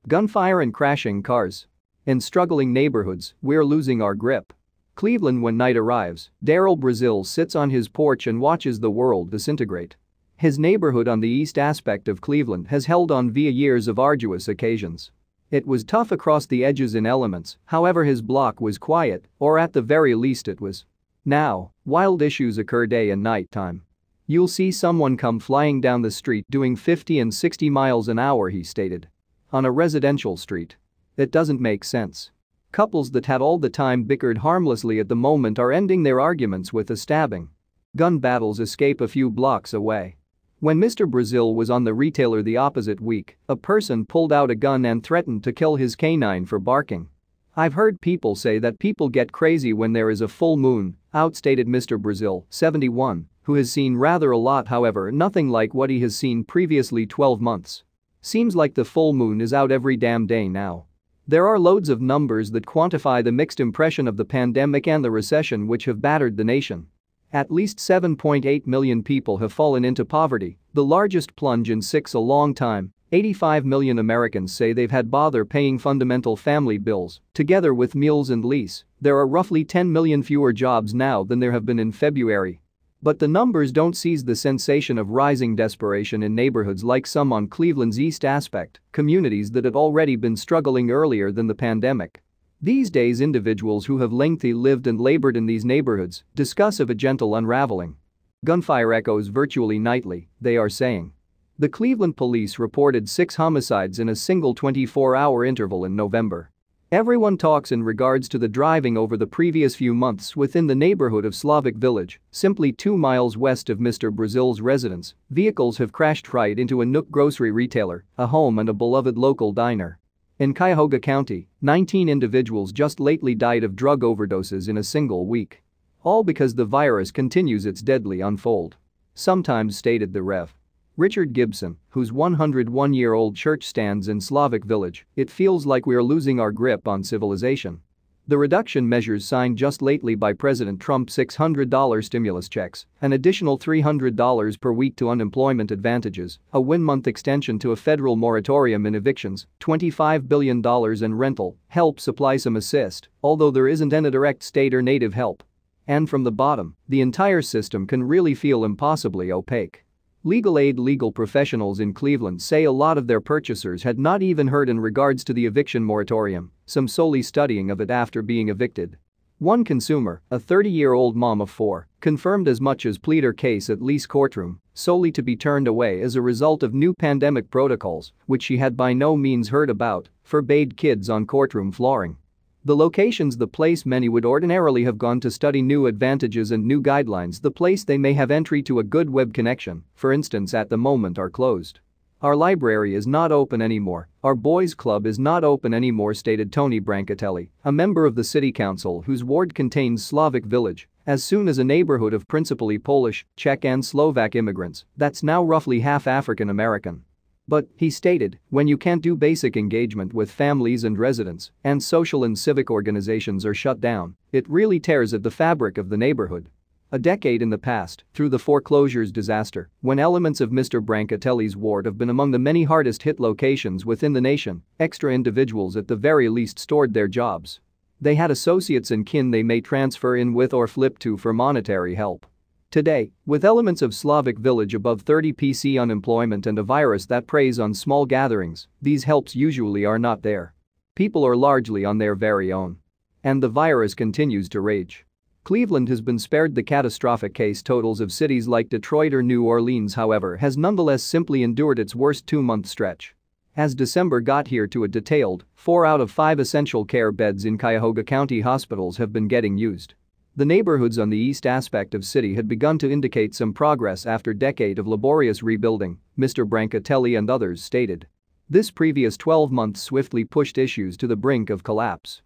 Gunfire and crashing cars. In struggling neighborhoods, we're losing our grip. Cleveland. When night arrives, Darryl Brazil sits on his porch and watches the world disintegrate. His neighborhood on the east aspect of Cleveland has held on via years of arduous occasions. It was tough across the edges in elements, however his block was quiet, or at the very least it was. Now, wild issues occur day and night time. You'll see someone come flying down the street doing 50 and 60 miles an hour, he stated. On a residential street. It doesn't make sense. Couples that had all the time bickered harmlessly at the moment are ending their arguments with a stabbing. Gun battles escape a few blocks away. When Mr. Brazil was on the retailer the opposite week, a person pulled out a gun and threatened to kill his canine for barking. I've heard people say that people get crazy when there is a full moon, outstated Mr. Brazil, 71, who has seen rather a lot, however nothing like what he has seen previously 12 months. Seems like the full moon is out every damn day now. There are loads of numbers that quantify the mixed impression of the pandemic and the recession which have battered the nation. At least 7.8 million people have fallen into poverty, the largest plunge in a long time. 85 million Americans say they've had bother paying fundamental family bills. Together with meals and lease, there are roughly 10 million fewer jobs now than there have been in February. But the numbers don't seize the sensation of rising desperation in neighborhoods like some on Cleveland's east aspect, communities that had already been struggling earlier than the pandemic. These days, individuals who have lengthy lived and labored in these neighborhoods discuss of a gentle unraveling. Gunfire echoes virtually nightly, they are saying. The Cleveland police reported 6 homicides in a single 24-hour interval in November. Everyone talks in regards to the driving over the previous few months within the neighborhood of Slavic Village, simply 2 miles west of Mr. Brazil's residence. Vehicles have crashed right into a Nook grocery retailer, a home and a beloved local diner. In Cuyahoga County, 19 individuals just lately died of drug overdoses in a single week. All because the virus continues its deadly unfold. Sometimes, stated the Rev. Richard Gibson, whose 101-year-old church stands in Slavic Village, it feels like we are losing our grip on civilization. The reduction measures signed just lately by President Trump's $600 stimulus checks, an additional $300 per week to unemployment advantages, a one-month extension to a federal moratorium in evictions, $25 billion in rental help supply some assist, although there isn't any direct state or native help. And from the bottom, the entire system can really feel impossibly opaque. Legal professionals in Cleveland say a lot of their purchasers had not even heard in regards to the eviction moratorium, some solely studying of it after being evicted. One consumer, a 30-year-old mom of 4, confirmed as much as plead her case at lease courtroom, solely to be turned away as a result of new pandemic protocols, which she had by no means heard about, forbade kids on courtroom flooring. The locations the place many would ordinarily have gone to study new advantages and new guidelines, the place they may have entry to a good web connection, for instance, at the moment are closed. Our library is not open anymore, our boys club is not open anymore, stated Tony Brancatelli, a member of the city council whose ward contains Slavic Village, as soon as a neighborhood of principally Polish, Czech and Slovak immigrants that's now roughly half African American. But, he stated, when you can't do basic engagement with families and residents, and social and civic organizations are shut down, it really tears at the fabric of the neighborhood. A decade in the past, through the foreclosures disaster, when elements of Mr. Brancatelli's ward have been among the many hardest hit locations within the nation, extra individuals at the very least stored their jobs. They had associates and kin they may transfer in with or flip to for monetary help. Today, with elements of Slavic Village above 30% unemployment and a virus that preys on small gatherings, these helps usually are not there. People are largely on their very own. And the virus continues to rage. Cleveland has been spared the catastrophic case totals of cities like Detroit or New Orleans, however, has nonetheless simply endured its worst 2-month stretch. As December got here to a detailed, 4 out of 5 essential care beds in Cuyahoga County hospitals have been getting used. The neighborhoods on the east aspect of city had begun to indicate some progress after a decade of laborious rebuilding, Mr. Brancatelli and others stated. This previous 12 months swiftly pushed issues to the brink of collapse.